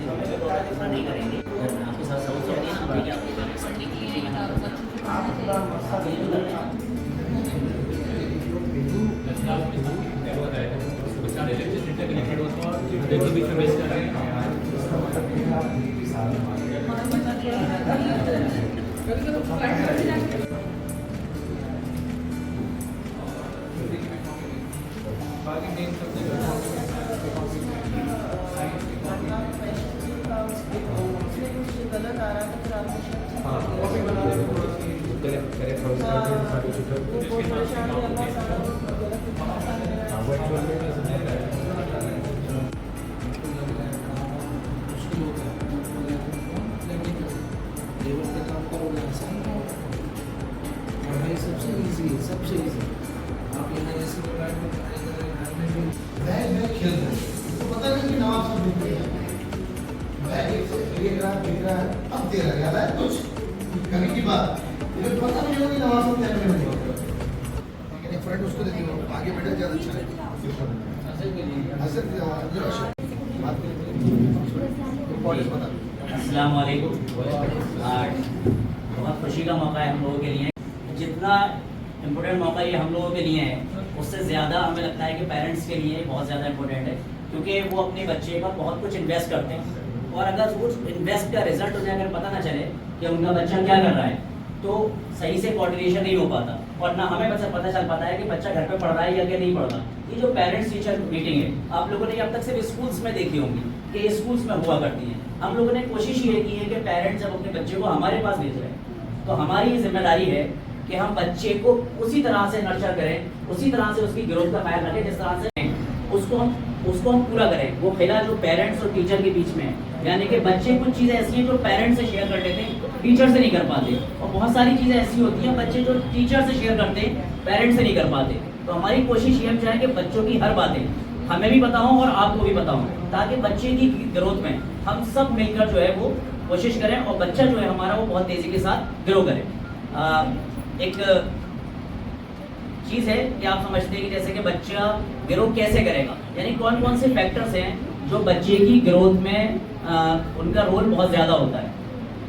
नहीं करेंगे आपके साथ समझ होगी ना हमारी क्या सबसे इजी आप यहाँ जैसे बैग खेल रहे हैं तो पता नहीं कि नवाब साहब दिख रहे हैं बैग दिख रहा है अब दे रहा है याद है कुछ कभी की बात मुझे पता नहीं कि नवाब साहब क्या करने वाले लेकिन एक फ्रेंड उसको दे दिया आगे बैठा ज़्यादा अच्छा है अस्सलाम वालेकुम। बहुत खुशी का मौका है हम लोगों के लिए। जितना इम्पोर्टेंट मौका ये हम लोगों के लिए है उससे ज़्यादा हमें लगता है कि पेरेंट्स के लिए बहुत ज़्यादा इम्पोर्टेंट है, क्योंकि वो अपने बच्चे पर बहुत कुछ इन्वेस्ट करते हैं और अगर उस इन्वेस्ट का रिजल्ट उन्हें अगर पता ना चले कि उनका बच्चा क्या कर रहा है तो सही से कोऑर्डिनेशन नहीं हो पाता और ना हमें बच्चा पता चल पाता है कि बच्चा घर पे पढ़ रहा है या क्या नहीं पढ़ रहा। ये जो पेरेंट्स टीचर मीटिंग है आप लोगों ने अब तक सिर्फ स्कूल्स में देखी होंगी कि ये स्कूल्स में हुआ करती है। हम लोगों ने कोशिश ये की है कि पेरेंट्स जब अपने बच्चे को हमारे पास भेज रहे हैं तो हमारी ये जिम्मेदारी है कि हम बच्चे को उसी तरह से नर्चर करें, उसी तरह से उसकी ग्रोथ का ख्याल रखें जिस तरह से उसको हम पूरा करें। वो खेला जो पेरेंट्स और टीचर के बीच में है, यानी कि बच्चे कुछ चीज़ें ऐसी हैं जो पेरेंट्स से शेयर कर लेते हैं टीचर से नहीं कर पाते, और बहुत सारी चीज़ें ऐसी होती हैं बच्चे जो टीचर से शेयर करते हैं पेरेंट्स से नहीं कर पाते। तो हमारी कोशिश ये है कि बच्चों की हर बातें हमें भी पता हो और आपको भी पता हो, ताकि बच्चे की ग्रोथ में हम सब मिलकर जो है वो कोशिश करें और बच्चा जो है हमारा वो बहुत तेज़ी के साथ ग्रो करे। एक चीज़ है कि आप समझते हैं कि जैसे कि बच्चा ग्रो कैसे करेगा, यानी कौन कौन से फैक्टर्स हैं जो बच्चे की ग्रोथ में उनका रोल बहुत ज़्यादा होता है।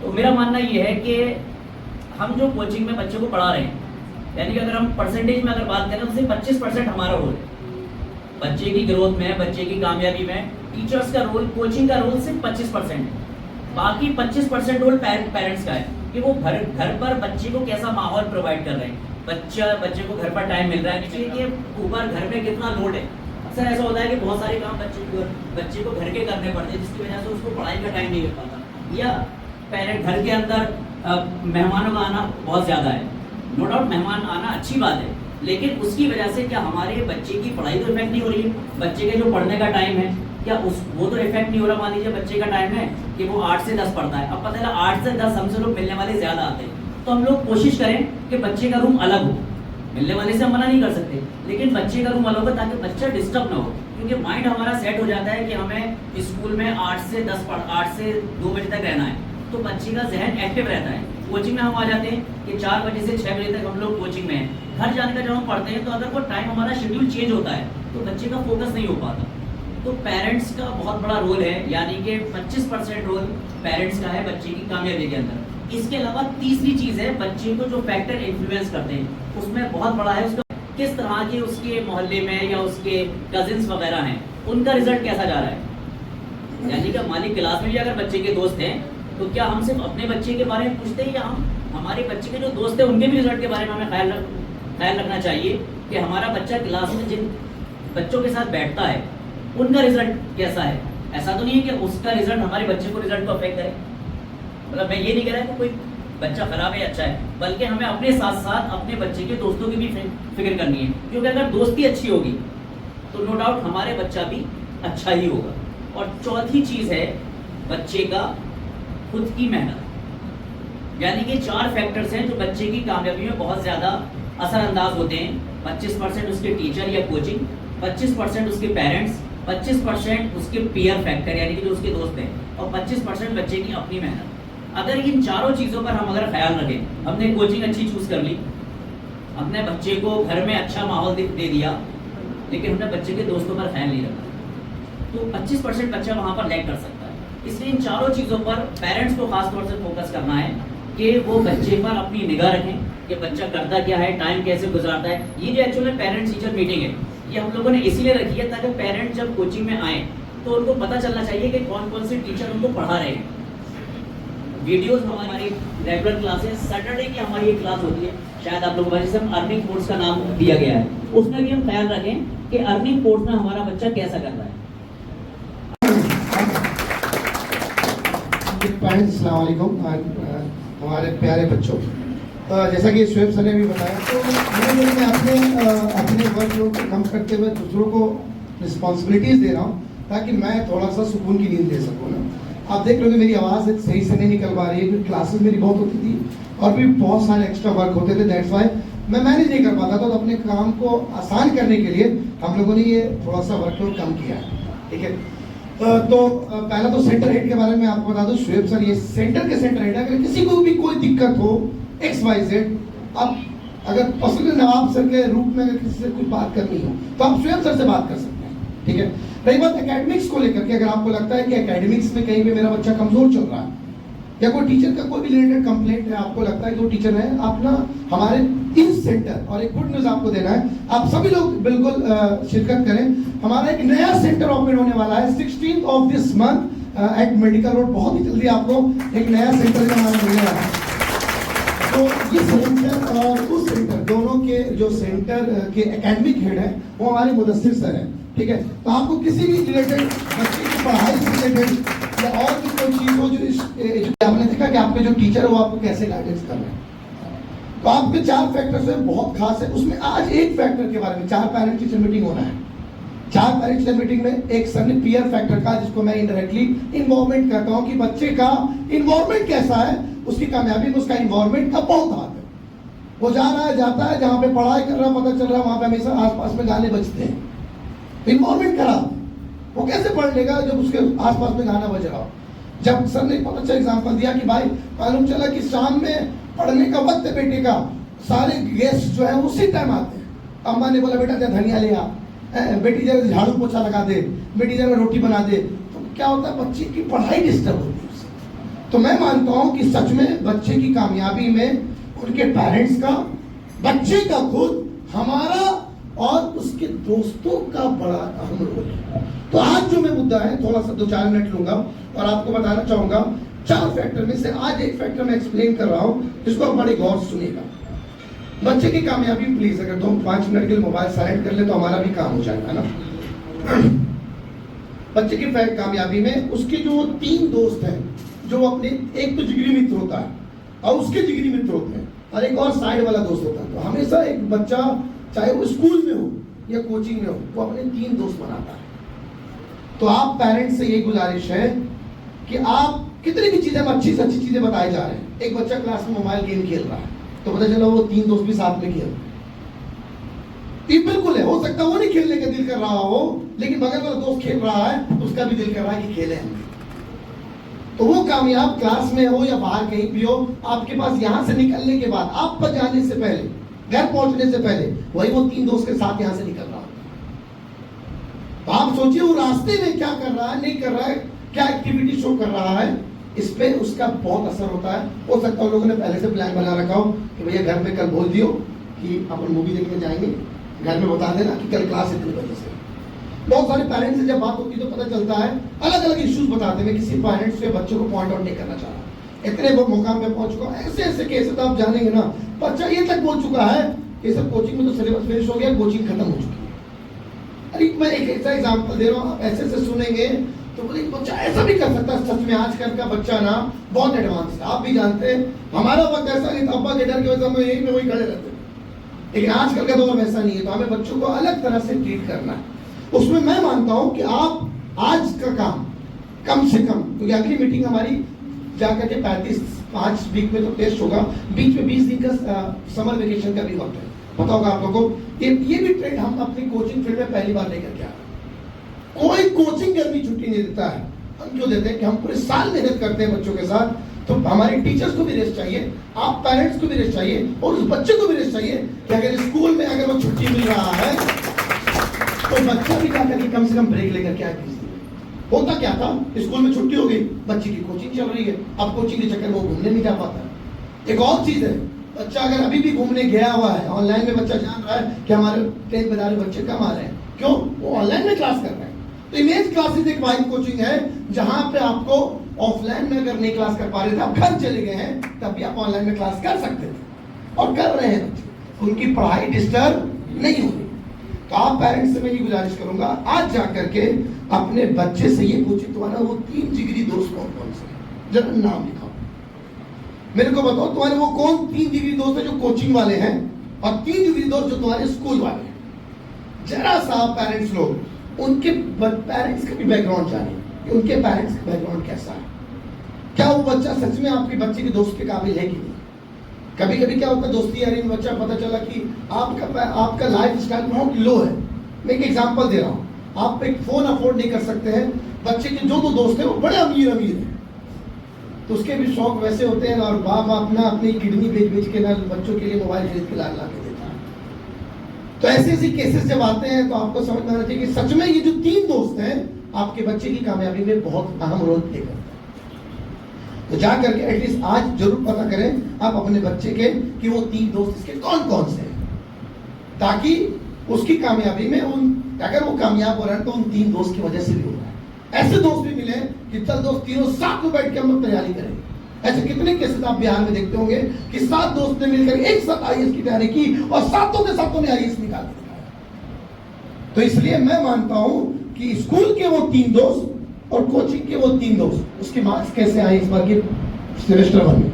तो मेरा मानना ये है कि हम जो कोचिंग में बच्चे को पढ़ा रहे हैं, यानी कि अगर हम परसेंटेज में अगर बात करें तो सिर्फ 25% हमारा रोल है बच्चे की ग्रोथ में, बच्चे की कामयाबी में। टीचर्स का रोल, कोचिंग का रोल सिर्फ 25% है। बाकी 25% रोल पेरेंट्स का है कि वो घर पर बच्चे को कैसा माहौल प्रोवाइड कर रहे हैं, बच्चे को घर पर टाइम मिल रहा है, इसलिए ऊपर घर में कितना लोड है। अक्सर ऐसा होता है कि बहुत सारे काम बच्चे को घर के करने पड़ते हैं जिसकी वजह से उसको पढ़ाई का टाइम नहीं मिल पाता, या पेरेंट घर के अंदर मेहमानों का आना बहुत ज़्यादा है। नो डाउट मेहमान आना अच्छी बात है, लेकिन उसकी वजह से क्या हमारे बच्चे की पढ़ाई तो इफेक्ट नहीं हो रही है। बच्चे के जो पढ़ने का टाइम है क्या वो तो इफेक्ट नहीं हो रहा। मान लीजिए बच्चे का टाइम है कि वो 8 से 10 पढ़ता है, अब पता है 8 से 10 हमसे लोग मिलने वाले ज़्यादा आते हैं, तो हम लोग कोशिश करें कि बच्चे का रूम अलग हो। मिलने वाले से हम मना नहीं कर सकते, लेकिन बच्चे का रूम अलग हो ताकि बच्चा डिस्टर्ब ना हो, क्योंकि माइंड हमारा सेट हो जाता है कि हमें स्कूल में 8 से 2 बजे तक रहना है, तो बच्चे का जहन एक्टिव रहता है। कोचिंग में हम आ जाते हैं कि 4 बजे से 6 बजे तक हम लोग कोचिंग में हैं। घर जाने का जब हम पढ़ते हैं तो अगर वो टाइम हमारा शेड्यूल चेंज होता है तो बच्चे का फोकस नहीं हो पाता। तो पेरेंट्स का बहुत बड़ा रोल है, यानी कि 25% रोल पेरेंट्स का है बच्चे की कामयाबी के अंदर। इसके अलावा तीसरी चीज़ है बच्चे को जो फैक्टर इन्फ्लुएंस करते हैं उसमें बहुत बड़ा है उसका किस तरह के उसके मोहल्ले में या उसके कजिन्स वगैरह हैं उनका रिजल्ट कैसा जा रहा है। यानी कि मालिक क्लास में भी अगर बच्चे के दोस्त हैं तो क्या हम सिर्फ अपने बच्चे के बारे में पूछते हैं या हम हमारे बच्चे के जो दोस्त हैं उनके भी रिजल्ट के बारे में हमें ख्याल रखना चाहिए कि हमारा बच्चा क्लास में जिन बच्चों के साथ बैठता है उनका रिजल्ट कैसा है। ऐसा तो नहीं है कि उसका रिजल्ट हमारे बच्चे को रिजल्ट को अफेक्ट करे। मतलब मैं ये नहीं कह रहा कि कोई बच्चा खराब है अच्छा है, बल्कि हमें अपने साथ साथ अपने बच्चे के दोस्तों की भी फिक्र करनी है, क्योंकि अगर दोस्ती अच्छी होगी तो नो डाउट हमारे बच्चा भी अच्छा ही होगा। और चौथी चीज़ है बच्चे का खुद की मेहनत, यानी कि 4 फैक्टर्स हैं जो बच्चे की कामयाबी में बहुत ज़्यादा असरअंदाज होते हैं। 25% उसके टीचर या कोचिंग, 25% उसके पेरेंट्स, 25% उसके पीयर फैक्टर यानी कि जो उसके दोस्त हैं, और 25% बच्चे की अपनी मेहनत। अगर इन चारों चीज़ों पर हम अगर ख्याल रखें, हमने कोचिंग अच्छी चूज़ कर ली, अपने बच्चे को घर में अच्छा माहौल दे दिया, लेकिन हमने बच्चे के दोस्तों पर ख्याल नहीं रखा, तो 25% बच्चा वहाँ पर लैग कर सकता है। इसलिए इन चारों चीज़ों पर पेरेंट्स को खास तौर से फोकस करना है कि वो बच्चे पर अपनी निगाह रखें कि बच्चा करता क्या है, टाइम कैसे गुजारता है। ये जो एक्चुअली पेरेंट्स टीचर मीटिंग है, ये हम लोगों ने इसीलिए रखी है ताकि पेरेंट्स जब कोचिंग में आए तो उनको पता चलना चाहिए कि कौन कौन से टीचर उनको पढ़ा रहे हैं। वीडियोस हमारी रेगुलर क्लासेस, सैटरडे की हमारी एक क्लास होती है, शायद आप लोगों को जिसे हम अर्निंग कोर्स का नाम दिया गया है, उसमें भी हम ख्याल रखें कि अर्निंग कोर्स में हमारा बच्चा कैसा कर रहा है। हमारे प्यारे बच्चों, जैसा कि शुएब सर ने भी बताया, तो मैं अपने वर्कलोड को कम करते हुए दूसरों को रिस्पॉन्सिबिलिटीज दे रहा हूँ ताकि मैं थोड़ा सा सुकून की नींद दे सकूँ ना। आप देख लो कि मेरी आवाज़ सही से नहीं निकल पा रही है क्योंकि क्लासेस मेरी बहुत होती थी और भी बहुत सारे एक्स्ट्रा वर्क होते थे, दैट्स वाई मैं मैनेज नहीं कर पाता था। तो अपने काम को आसान करने के लिए हम लोगों ने ये थोड़ा सा वर्कलोड कम किया है, ठीक है। तो पहला तो सेंटर हेड के बारे में आपको बता दूं, शुएब सर ये सेंटर के सेंटर हेड है। अगर किसी को भी कोई दिक्कत हो XYZ, आप अगर पर्सनली नवाब सर के रूप में अगर किसी से कुछ बात करनी हो तो आप शुएब सर से बात कर सकते हैं, ठीक है। रही बात एकेडमिक्स को लेकर के, अगर आपको लगता है कि एकेडमिक्स में कहीं पे मेरा बच्चा कमजोर चल रहा है या कोई टीचर का कोई भी रिलेटेड कंप्लेंट है, आपको लगता है कि वो टीचर है, आप ना हमारे इस सेंटर, और एक गुड न्यूज आपको देना है, आप सभी लोग बिल्कुल शिरकत करें। हमारा एक नया सेंटर ओपन होने वाला है 16th of this month at medical road. बहुत ही जल्दी आपको एक नया सेंटर हमारा मिलने वाला है। तो ये सेंटर और उस सेंटर दोनों के जो सेंटर के एकेडमिक हेड है वो हमारे मुदस्सिर सर है, ठीक है। तो आपको किसी भी रिलेटेड बच्चे की पढ़ाई से रिलेटेड या और भी कोई चीज हो जो आपने देखा कि आपके जो टीचर है वो आपको कैसे गाइडेंस कर रहे हैं, तो आपके 4 फैक्टर्स है बहुत खास है। उसमें आज एक फैक्टर के बारे में 4 पेरेंट टीचर मीटिंग होना है। 4 पेरेंट टीचर मीटिंग में एक सर ने पीयर फैक्टर का, जिसको मैं इनडायरेक्टली इन्वॉल्वमेंट कहता हूँ कि बच्चे का इन्वॉल्वमेंट कैसा है, उसकी कामयाबी में उसका इन्वॉल्वमेंट का बहुत हाथ है। वो जा रहा है, जाता है, जहाँ पे पढ़ाई कर रहा है, पता चल रहा है वहां पे हमेशा आसपास में गाने बजते हैं, इन्वॉल्वमेंट करा। वो कैसे पढ़ लेगा जब उसके आसपास में गाना बज रहा हो। जब सर ने बहुत अच्छा एग्जांपल दिया कि भाई मालूम चला कि शाम में पढ़ने का वक्त है बेटे का, सारे गेस्ट जो है उसी टाइम आते हैं। अम्मा ने बोला बेटा जरा धनिया ले आ, बेटी जरा झाड़ू पोछा लगा दे, बेटी जरा रोटी बना दे, तो क्या होता है बच्चे की पढ़ाई डिस्टर्ब होती है। तो मैं मानता हूं कि सच में बच्चे की कामयाबी में उनके पेरेंट्स का, बच्चे का खुद, हमारा और उसके दोस्तों का बड़ा अहम रोल है। तो आज जो मैं मुद्दा है थोड़ा सा 2-4 मिनट लूंगा और आपको बताना चाहूंगा 4 फैक्टर में से आज एक फैक्टर मैं एक्सप्लेन कर रहा हूं जिसको आप बड़े गौर से सुनिएगा। बच्चे की कामयाबी, प्लीज अगर तुम 5 मिनट के लिए मोबाइल साइलेंट कर ले तो हमारा भी काम हो जाएगा ना। बच्चे की कामयाबी में उसके जो 3 दोस्त हैं, जो अपने, एक तो जिगरी मित्र होता है और उसके जिगरी मित्र होते हैं और एक और साइड वाला दोस्त होता है। तो हमेशा एक बच्चा चाहे वो स्कूल में हो या कोचिंग में हो, वो अपने 3 दोस्त बनाता है। तो आप पेरेंट्स से ये गुजारिश है कि आप कितनी भी चीजें अच्छी से अच्छी चीजें बताए जा रहे हैं। एक बच्चा क्लास में मोबाइल गेम खेल रहा है तो पता चला वो 3 दोस्त भी साथ में खेल रहे हैं, ये बिल्कुल है, हो सकता है वो नहीं खेलने का दिल कर रहा हो लेकिन बगल वाला दोस्त खेल रहा है तो उसका भी दिल कर रहा है कि खेले हम। तो वो कामयाब क्लास में हो या बाहर कहीं भी हो, आपके पास यहां से निकलने के बाद, आप पर जाने से पहले, घर पहुंचने से पहले वही वो 3 दोस्त के साथ यहां से निकल रहा है। तो आप सोचिए वो रास्ते में क्या कर रहा है, नहीं कर रहा है, क्या एक्टिविटी शो कर रहा है, इस पे उसका बहुत असर होता है। हो सकता है लोगों ने पहले से प्लान बना रखा हो कि भैया घर पे कल बोल दियो कि अपन मूवी देखने जाएंगे, घर में बता देना कि कल क्लास इतनी बजे से। बहुत सारे पेरेंट्स से जब बात होती है तो पता चलता है अलग अलग इश्यूज बताते हैं। किसी पेरेंट्स से बच्चों को पॉइंट आउट नहीं करना चाह रहा, इतने वो मुकाम पे पहुंच चुका, ऐसे ऐसे केसेस तो आप जानेंगे ना। बच्चा ये तक बोल चुका है कि सब कोचिंग में तो सिलेबस फिनिश हो गया, कोचिंग खत्म हो चुकी है। अरे मैं एक ऐसा एग्जाम्पल दे रहा हूँ, आप ऐसे ऐसे सुनेंगे तो बोले बच्चा ऐसा भी कर सकता है। सच में आजकल का बच्चा ना बहुत एडवांस है। आप भी जानते हैं हमारा वक्त ऐसा नहीं था, अब्बा के डर की वजह से यही में वही खड़े रहते, लेकिन आजकल का दौर वैसा नहीं है। तो हमें बच्चों को अलग तरह से ट्रीट करना है। उसमें मैं मानता हूं कि आप आज का काम कम से कम, क्योंकि अगली मीटिंग हमारी जाकर के 5 वीक में तो टेस्ट होगा, बीच में 20 दिन का समर वेकेशन का भी वक्त है। पता होगा आप लोगों को, ये भी ट्रेंड हम अपनी कोचिंग फील्ड में पहली बार लेकर के आ रहे हैं। कोई कोचिंग गर्मी छुट्टी नहीं देता है। हम क्यों देते हैं कि हम पूरे साल मेहनत करते हैं बच्चों के साथ, तो हमारे टीचर्स को भी रेस्ट चाहिए, आप पेरेंट्स को भी रेस्ट चाहिए और उस बच्चे को भी रेस्ट चाहिए कि अगर स्कूल में अगर वो छुट्टी मिल रहा है तो बच्चा भी जाकर के कम से कम ब्रेक लेकर के आए। होता क्या था, स्कूल में छुट्टी हो गई, बच्चे की कोचिंग चल रही है, अब कोचिंग के चक्कर में वो घूमने नहीं जा पाता। एक और चीज है, बच्चा अगर अभी भी घूमने गया हुआ है, ऑनलाइन में बच्चा जान रहा है कि हमारे 10th 11 बच्चे कम आ रहे हैं, क्यों? वो ऑनलाइन में क्लास कर रहे हैं। तो इमेज क्लासेस एक वाइब कोचिंग है जहां पे आपको ऑफलाइन में अगर नहीं क्लास कर पा रहे थे, आप घर चले गए हैं, तब भी आप ऑनलाइन में क्लास कर सकते थे और कर रहे हैं बच्चे, उनकी पढ़ाई डिस्टर्ब नहीं होगी। तो आप पेरेंट्स से मैं ये गुजारिश करूंगा, आज जा करके अपने बच्चे से ये पूछे तुम्हारा वो 3 जिगरी दोस्त कौन कौन से, जरा नाम लिखाओ, मेरे को बताओ तुम्हारे वो कौन 3 जिगरी दोस्त है जो कोचिंग वाले हैं और 3 जिगरी दोस्त जो तुम्हारे स्कूल वाले हैं। जरा सा पेरेंट्स लोग उनके पेरेंट्स का भी बैकग्राउंड जाने कि उनके पेरेंट्स का बैकग्राउंड कैसा है, क्या वो बच्चा सच में आपके बच्चे के दोस्त के काबिल है कि नहीं। कभी कभी क्या होता है दोस्ती यारी में बच्चा पता चला कि आपका लाइफ स्टाइल बहुत लो है। मैं एक एग्जांपल दे रहा हूँ, आप एक फोन अफोर्ड नहीं कर सकते हैं, बच्चे के जो 2 दोस्त हैं वो बड़े अमीर हैं, तो उसके भी शौक वैसे होते हैं और बाप अपनी किडनी बेच के ना बच्चों के लिए मोबाइल खरीद के ला के देता है। तो ऐसे ऐसे केसेस जब आते हैं तो आपको समझ में आना चाहिए कि सच में ये जो 3 दोस्त हैं आपके बच्चे की कामयाबी में बहुत अहम रोल प्ले करते हैं। तो जा करके एटलीस्ट आज जरूर पता करें आप अपने बच्चे के कि वो 3 दोस्त इसके कौन कौन से हैं, ताकि उसकी कामयाबी में अगर वो कामयाब हो रहा है तो उन 3 दोस्त की वजह से भी हो रहा है। ऐसे दोस्त भी मिले कि चल दोस्त तीनों साथ में बैठ के हम लोग तैयारी करेंगे। ऐसे कितने केसेस आप बिहार में देखते होंगे कि 7 दोस्त ने मिलकर एक साथ आईएएस की तैयारी की और सातों के सातों ने आईएएस निकाल दिखाया। तो इसलिए मैं मानता हूं कि स्कूल के वो 3 दोस्त और कोचिंग के वो 3 दोस्त, उसके मार्क्स कैसे आए इस बार के सेमेस्टर 1 में,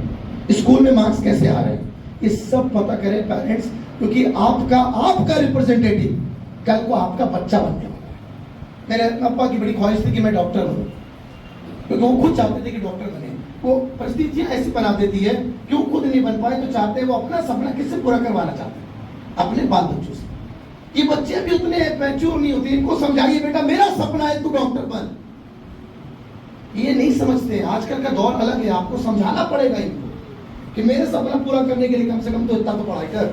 स्कूल में मार्क्स कैसे आ रहे हैं, ये सब पता करें पेरेंट्स, क्योंकि आपका रिप्रेजेंटेटिव कल को आपका बच्चा बनने वाला है। मेरे अब्बा की बड़ी ख्वाहिश थी कि मैं डॉक्टर बनूं, क्योंकि वो खुद चाहते थे कि डॉक्टर बने। वो परिस्थितियां ऐसी बना देती है कि वो खुद नहीं बन पाए तो चाहते हैं वो अपना सपना किससे पूरा करवाना चाहते हैं, अपने बाल बच्चों से। ये बच्चे भी उतने मैच्योर नहीं होते, इनको समझाइए बेटा मेरा सपना है तू डॉक्टर बन, ये नहीं समझते। आजकल का दौर अलग है, आपको समझाना पड़ेगा इनको कि मेरे सपना पूरा करने के लिए कम से कम तो इतना तो पढ़ाई कर।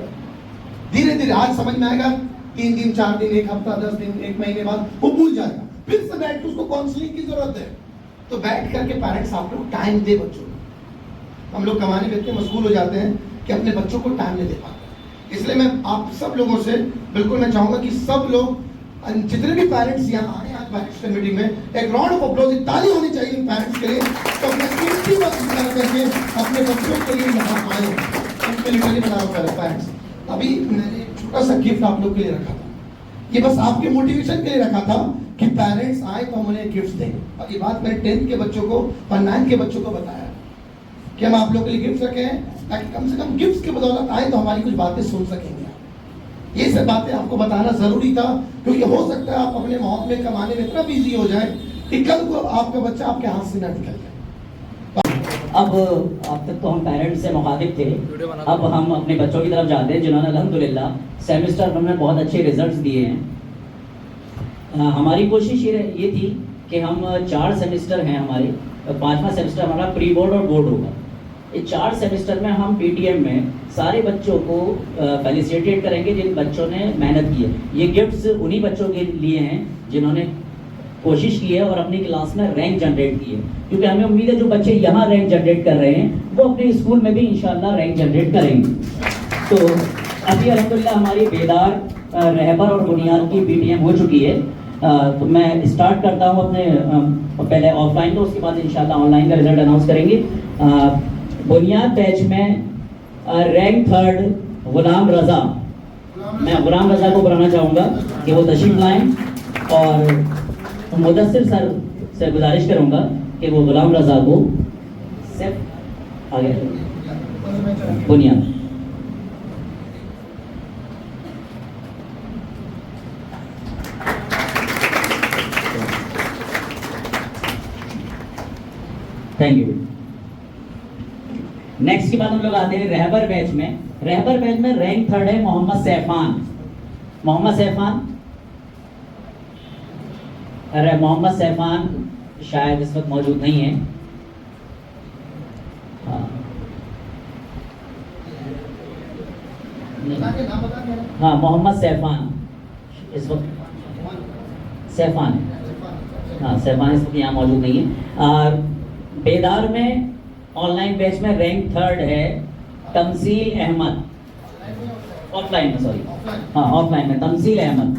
धीरे धीरे आज समझ में आएगा, 3 दिन 4 दिन 1 हफ्ता 10 दिन 1 महीने बाद वो भूल जाएगा, फिर से बैठ के उसको काउंसलिंग की जरूरत है। तो बैठ करके पेरेंट्स आप लोग टाइम दे बच्चों को। हम लोग कमाने में इतने मशगूल हो जाते हैं कि अपने बच्चों को टाइम नहीं दे पाते। इसलिए मैं आप सब लोगों से बिल्कुल मैं चाहूंगा कि सब लोग जितने भी पेरेंट्स यहाँ आए आज पेरेंट्स के मीटिंग में, एक राउंड ऑफ अप्लॉज, एक ताली होनी चाहिए इन पेरेंट्स के लिए तो अपने कीमती वक्त निकाल करके अपने बच्चों के लिए यहाँ आए, उनके लिए बना पेरेंट्स। अभी मैंने एक छोटा सा गिफ्ट आप लोग के लिए रखा था, ये बस आपके मोटिवेशन के लिए रखा था कि पेरेंट्स आए तो हम उन्हें गिफ्ट दें। और ये बात मैंने 10th के बच्चों को और 9th के बच्चों को बताया कि हम आप लोग के लिए गिफ्ट रखे हैं ताकि कम से कम गिफ्ट के बदौलत आए तो हमारी कुछ बातें सुन सकेंगे। ये सब बातें आपको बताना जरूरी था, क्योंकि हो सकता है आप अपने माहौल में कमाने में इतना बिजी हो जाए कि कल को आपका बच्चा आपके हाथ से ना निकल जाए। अब तक तो हम पेरेंट्स से मुखातिब थे, अब हम अपने बच्चों की तरफ जाते हैं जिन्होंने अल्हम्दुलिल्लाह सेमेस्टर 1 में बहुत अच्छे रिजल्ट्स दिए हैं। हमारी कोशिश ये थी कि हम 4 सेमेस्टर हैं हमारे, 5वां सेमेस्टर हमारा प्री बोर्ड और बोर्ड होगा। इस 4 सेमेस्टर में हम पीटीएम में सारे बच्चों को फेलिसिटेट करेंगे जिन बच्चों ने मेहनत की है। ये गिफ्ट्स उन्हीं बच्चों के लिए हैं जिन्होंने कोशिश की है और अपनी क्लास में रैंक जनरेट की है, क्योंकि हमें उम्मीद है जो बच्चे यहाँ रैंक जनरेट कर रहे हैं वो अपने स्कूल में भी इंशाल्लाह रैंक जनरेट करेंगे। तो अभी अल्हम्दुलिल्लाह हमारी बेदार, रहबर और बुनियाद की पीटीएम हो चुकी है। तो मैं स्टार्ट करता हूँ अपने पहले ऑफलाइन, तो उसके बाद इंशाल्लाह ऑनलाइन का रिजल्ट अनाउंस करेंगे। बुनियाद बैच में रैंक 3rd गुलाम रजा, मैं गुलाम रजा को बुलाना चाहूँगा कि वो तशरीफ लाएं और मुदस्सिर सर से गुजारिश करूँगा कि वो गुलाम रजा को सिर्फ आगे बुनियाद। Thank you. नेक्स्ट के बाद हम लोग आते हैं रहबर बैच में। रहबर बैच में रैंक 3rd है मोहम्मद सैफान। मोहम्मद सैफान, अरे मोहम्मद सैफान शायद इस वक्त मौजूद नहीं है। हाँ मोहम्मद सैफान इस वक्त, सैफान हाँ सैफान इस वक्त यहाँ मौजूद नहीं है। बेदार में ऑनलाइन बैच में रैंक 3rd है तमसील अहमद, ऑफलाइन में सॉरी, हाँ ऑफलाइन में तमसील अहमद।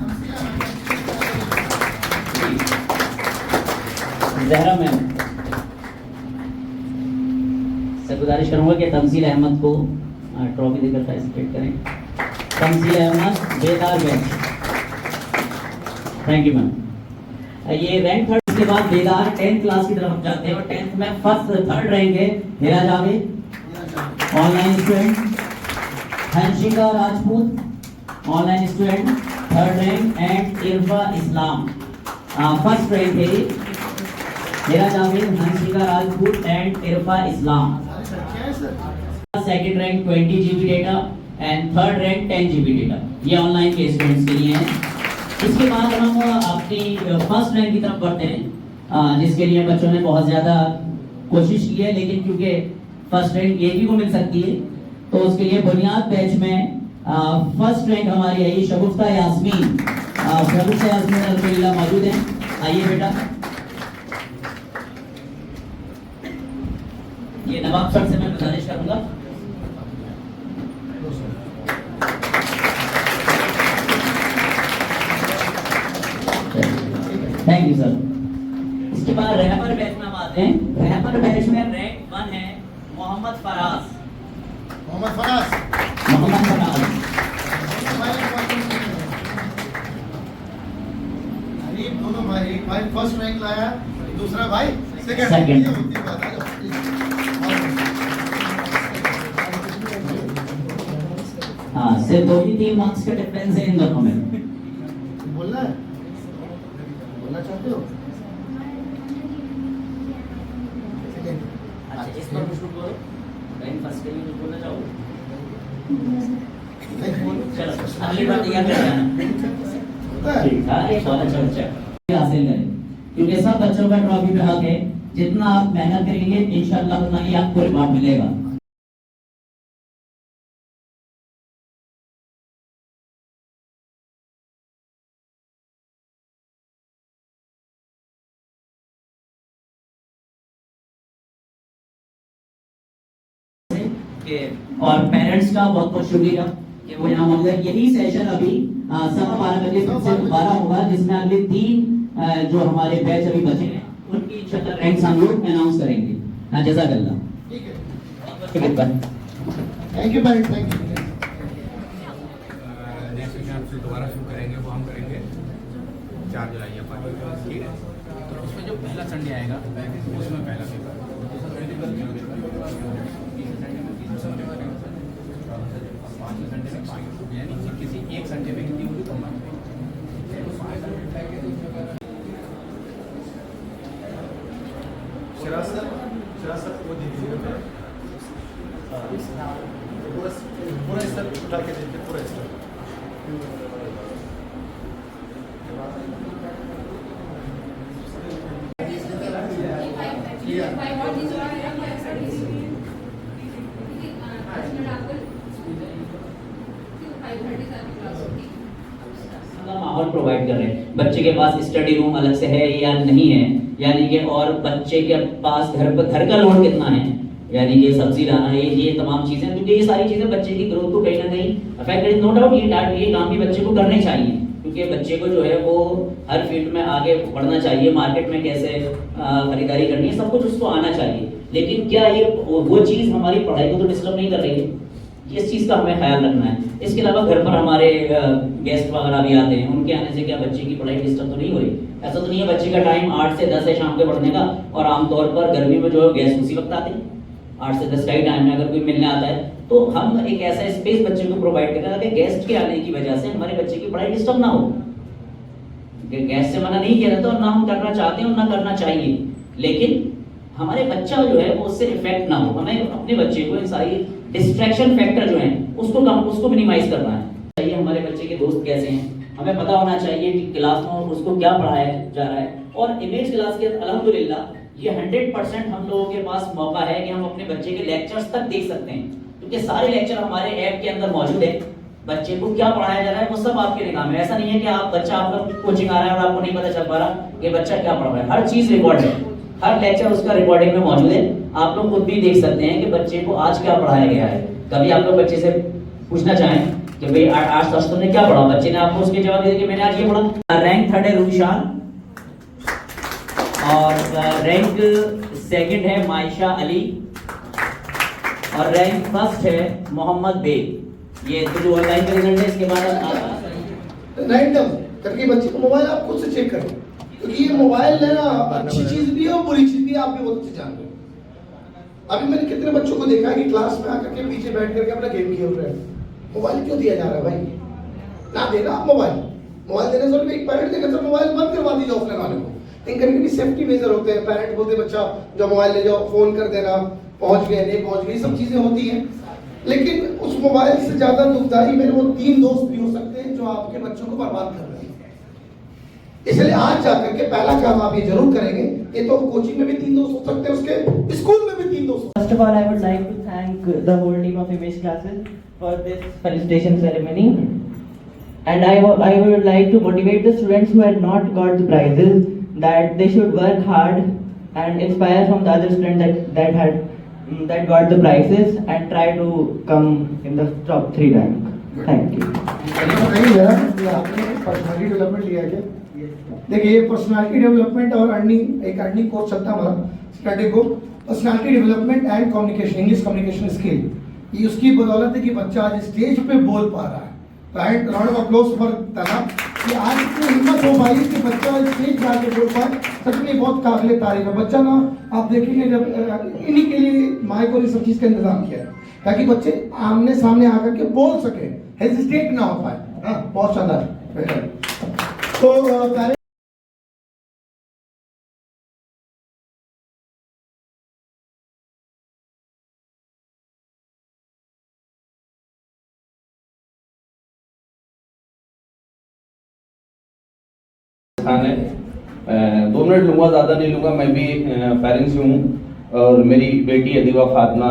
जहरा मैम से गुजारिश करूंगा कि तमसील अहमद को ट्रॉफी देकर फेलिसिटेट करें। Tamseel Ahmed Bedar batch, thank you ma'am. ये रैंक 3rd के बाद बेदार 10th क्लास की तरफ हम जाते हैं और 10th में 3rd रैंक है Hira Javed, online student. Hanshika Rajput, online student 3rd rank. And Irfa Islam 1st rank है Hira Javed, Hanshika Rajput and Irfa Islam. 2nd rank 20 GB data and 3rd rank 10 GB data. ये ऑनलाइन के स्टूडेंट्स के लिए है। इसके बाद हम अपनी 1st रैंक की तरफ बढ़ते हैं, जिसके लिए बच्चों ने बहुत ज़्यादा कोशिश की है, लेकिन क्योंकि 1st रैंक ये भी को मिल सकती है तो उसके लिए बुनियाद बैच में 1st रैंक हमारी आई शगुफ्ता यास्मीन। शगुफ्ता यास्मीन अल्हम्दुलिल्लाह मौजूद हैं, आइए बेटा। ये नवाब सर से मैं गुजारिश करूंगा। Thank you sir. इसके बाद रहबर बैच में हम आते हैं। रहबर बैच में रैंक 1 है मोहम्मद फराज। दोनों भाई, एक भाई 1st रैंक लाया, दूसरा भाई 2nd। हाँ सिर्फ 2-3 मार्क्स का डिफरेंस है इन दोनों में। बोलना है, बोलना चाहते हो? अच्छा इस पर कुछ बोलो, रैंक 1st के लिए कुछ बोलना चाहोगे? चलो अगली बार तैयार कर जाना। ठीक है, एक बहुत अच्छा बच्चा हासिल करें, क्योंकि सब बच्चों का ट्रॉफी पे हक है। जितना आप मेहनत करेंगे इंशाअल्लाह उतना ही आपको रिवॉर्ड मिलेगा। और पेरेंट्स का बहुत बहुत शुक्रिया कि वो यहाँ मौजूद है। यही सेशन अभी 12:15 बजे फिर से दोबारा होगा, जिसमें अगले 3 जो हमारे बैच अभी बचे हैं उनकी इंशाअल्लाह रैंक्स हम लोग अनाउंस करेंगे। हाँ जज़ाकल्लाह, ठीक है, थैंक यू भाई, थैंक यू। नेक्स्ट सेशन फिर दोबारा शुरू करेंगे, वो हम करेंगे 4 जुलाई या 5 जुलाई, ठीक है। तो उसमें जो पहला संडे आएगा उसमें पहला पेपर, यानी किसी एक संडे में कितनी होगी कम शरासत वो दे दीजिएगा, पूरा स्तर उठा के दीजिए, पूरा स्तर। माहौल प्रोवाइड कर रहे हैं। बच्चे के पास स्टडी रूम अलग से है या नहीं है, यानी कि और बच्चे के पास घर का लोड कितना है, यानी कि सब्जी लाना, ये तमाम चीजें, क्योंकि ये सारी चीजें बच्चे की ग्रोथ को कहीं ना कहीं अफेक्ट करें। नो डाउट ये काम भी बच्चे को करने चाहिए, क्योंकि बच्चे को जो है वो हर फील्ड में आगे बढ़ना चाहिए। मार्केट में कैसे खरीदारी करनी है सब कुछ उसको आना चाहिए। लेकिन क्या ये वो चीज़ हमारी पढ़ाई को तो डिस्टर्ब नहीं कर रही है? इस चीज़ का हमें ख्याल रखना है। इसके अलावा घर पर हमारे गेस्ट वगैरह भी आते हैं, उनके आने से क्या बच्चे की पढ़ाई डिस्टर्ब तो नहीं हो रही? ऐसा तो नहीं है बच्चे का टाइम 8 से 10 है शाम के पढ़ने का, और आमतौर पर गर्मी में जो है गेस्ट उसी वक्त आते हैं 8 से 10 का ही टाइम में अगर कोई मिलने आता है, तो हम एक ऐसा स्पेस बच्चे को प्रोवाइड करें ताकि गेस्ट के आने की वजह से हमारे बच्चे की पढ़ाई डिस्टर्ब ना हो। गेस्ट से मना नहीं किया जाता और ना हम करना चाहते हैं और ना करना चाहिए, लेकिन हमारे बच्चा जो है वो उससे इफेक्ट ना हो। हमें अपने बच्चे को इन सारी डिस्ट्रैक्शन फैक्टर जो हैं उसको मिनिमाइज करना है। चाहिए हमारे बच्चे के दोस्त कैसे हैं, हमें पता होना चाहिए कि क्लास में उसको क्या पढ़ाया जा रहा है। और इमेज क्लास के अल्हम्दुलिल्लाह ये 100% हम लोगों के पास मौका है कि हम अपने बच्चे के लेक्चर्स तक देख सकते हैं, क्योंकि सारे लेक्चर हमारे ऐप के अंदर मौजूद है। बच्चे को क्या पढ़ाया जा रहा है वो सब आपके निगाह में। ऐसा नहीं है कि आप बच्चा आपका कोचिंग आ रहा है और आपको नहीं पता चल पा रहा कि बच्चा क्या पढ़ रहा है। हर चीज रिकॉर्ड है, हर लेक्चर उसका रिकॉर्डिंग में मौजूद है। आप लोग खुद भी देख सकते हैं कि बच्चे को आज क्या पढ़ाया गया है। कभी आप लोग बच्चे से पूछना चाहें कि भाई आज तक तुमने क्या पढ़ा, बच्चे ने आपको उसके जवाब दे दिया कि मैंने आज ये पढ़ा। रैंक थर्ड है रूशान और रैंक सेकंड है मायशा अली और रैंक फर्स्ट है मोहम्मद बेग। ये तो जो ऑनलाइन का रिजल्ट है, इसके बाद रैंडम करके बच्चे को मोबाइल आप खुद से चेक करें, क्योंकि ये मोबाइल है ना, अच्छी चीज भी है और बुरी चीज भी है, आप भी बहुत अच्छे जानते हो। अभी मैंने कितने बच्चों को देखा है कि क्लास में आकर के पीछे बैठ करके अपना गेम खेल रहे हैं। मोबाइल क्यों दिया जा रहा है भाई? ना देना आप मोबाइल देने से एक पेरेंट देकर सर मोबाइल बंद करवा दीजिए ऑफलाइन वाले को। लेकिन कभी कभी सेफ्टी मेजर होते हैं, पेरेंट बोलते बच्चा जो मोबाइल ले जाओ, फोन कर देना, पहुंच गए नहीं पहुंच गए, सब चीजें होती हैं। लेकिन उस मोबाइल से ज्यादा दुखदाई मेरे वो 3 दोस्त भी हो सकते हैं जो आपके बच्चों को बर्बाद कर रहे हैं। इसलिए आज जाकर के पहला काम आप ये जरूर करेंगे, ये तो कोचिंग में भी 3 दोस्त हो सकते हैं, उसके स्कूल में भी 3 दोस्त। First of all, I would like to thank the whole team of Image Classes for this felicitation ceremony. And I would like to motivate the students who had not got the prizes that they should work hard and inspire from the other students that got the prizes and try to come in the top 3 rank. Thank you. नहीं जरा ये आपने personality development लिया है क्या? देखिए ये personality development और अर्निंग कोर्स चलता है हमारा स्टडी को, personality development and communication, English communication skill. ये उसकी बदौलत है कि बच्चा आज स्टेज पे बोल पा रहा है। Right, round of applause for तला कि आज इतनी हिम्मत हो पाई कि बच्चा स्टेज पे आके बोल पाए, सच में बहुत काबिल तारीफ है। बच्चा ना आप देखेंगे जब इन्हीं के लिए माइक और इस सब चीज का इंतजाम किया है ताकि बच्चे आमने सामने आकर के बोल सके, हेजिटेट ना हो पाए। हाँ, बहुत शानदार। तो है 2 मिनट लूँगा, ज़्यादा नहीं लूँगा। मैं भी पेरेंट्स से हूँ और मेरी बेटी अदीबा फातिमा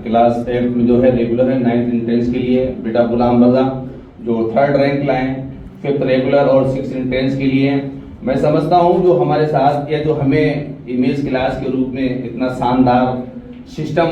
क्लास 8 में जो है रेगुलर है 9th इंट्रेंस के लिए। बेटा गुलाम रजा जो 3rd रैंक लाए, 5th रेगुलर और 6th इंट्रेंस के लिए। मैं समझता हूँ जो हमारे साथ या जो हमें इमेज क्लास के रूप में इतना शानदार सिस्टम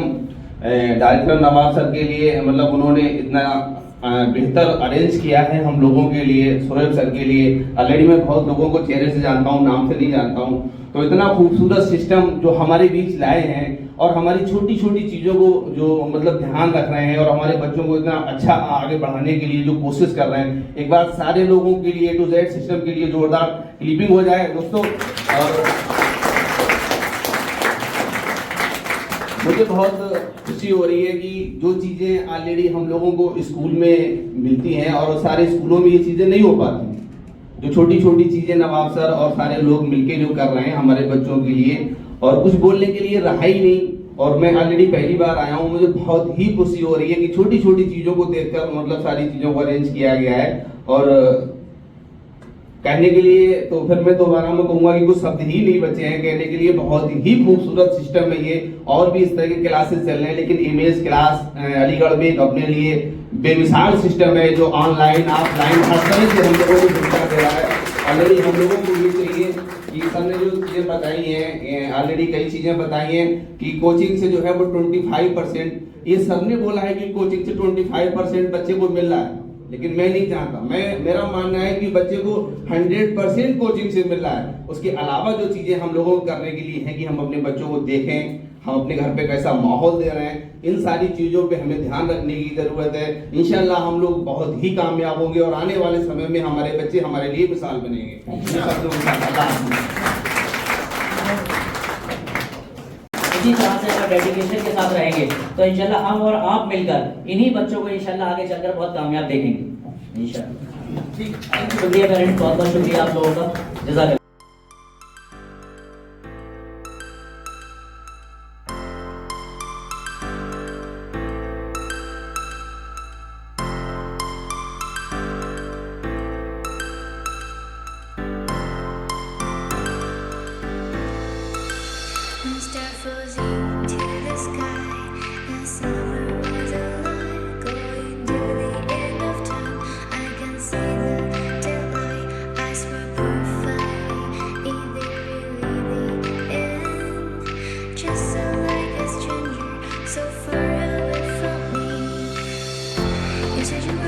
डायरेक्टर नवाब सर के लिए, मतलब उन्होंने इतना बेहतर अरेंज किया है हम लोगों के लिए, शोएब सर के लिए। ऑलरेडी मैं बहुत लोगों को चेहरे से जानता हूँ, नाम से नहीं जानता हूँ। तो इतना खूबसूरत सिस्टम जो हमारे बीच लाए हैं और हमारी छोटी छोटी चीज़ों को जो मतलब ध्यान रख रहे हैं और हमारे बच्चों को इतना अच्छा आगे बढ़ाने के लिए जो कोशिश कर रहे हैं, एक बार सारे लोगों के लिए A to Z सिस्टम के लिए जोरदार क्लिपिंग हो जाए दोस्तों। और मुझे बहुत खुशी हो रही है कि जो चीज़ें ऑलरेडी हम लोगों को स्कूल में मिलती हैं और सारे स्कूलों में ये चीज़ें नहीं हो पाती, जो छोटी छोटी चीज़ें नवाब सर और सारे लोग मिलके जो कर रहे हैं हमारे बच्चों के लिए, और कुछ बोलने के लिए रहा ही नहीं। और मैं ऑलरेडी पहली बार आया हूँ, मुझे बहुत ही खुशी हो रही है कि छोटी छोटी चीज़ों को देखकर मतलब सारी चीज़ों को अरेंज किया गया है। और कहने के लिए तो फिर मैं दोबारा में कहूँगा कि कुछ शब्द ही नहीं बचे हैं कहने के लिए। बहुत ही खूबसूरत सिस्टम है ये, और भी इस तरह के क्लासेस चल रहे हैं, लेकिन इमेज क्लास अलीगढ़ में अपने लिए बेमिसाल सिस्टम है जो ऑनलाइन ऑफलाइन हर तरह से हम लोगों को सुविधा दे रहा है। ऑलरेडी हम लोगों को ये चाहिए कि सर ने जो चीज़ें बताई हैं, ऑलरेडी कई चीज़ें बताई हैं कि कोचिंग से जो है वो 25%, ये सर ने बोला है कि कोचिंग से 25% बच्चे को मिल रहा है, लेकिन मैं नहीं चाहता। मेरा मानना है कि बच्चे को 100% कोचिंग से मिल रहा है। उसके अलावा जो चीज़ें हम लोगों को करने के लिए हैं कि हम अपने बच्चों को देखें, हम अपने घर पे कैसा माहौल दे रहे हैं, इन सारी चीज़ों पे हमें ध्यान रखने की ज़रूरत है। इंशाल्लाह हम लोग बहुत ही कामयाब होंगे और आने वाले समय में हमारे बच्चे हमारे लिए मिसाल बनेंगे। इसी तरह से अगर डेडिकेशन के साथ रहेंगे तो इंशाल्लाह हम और आप मिलकर इन्हीं बच्चों को इंशाल्लाह आगे चलकर बहुत कामयाब देखेंगे इंशाल्लाह। शुक्रिया पेरेंट्स, बहुत बहुत शुक्रिया आप लोगों का, जज़ाकल्लाह। Star flows into the sky. The summer was a line going to the end of time. said you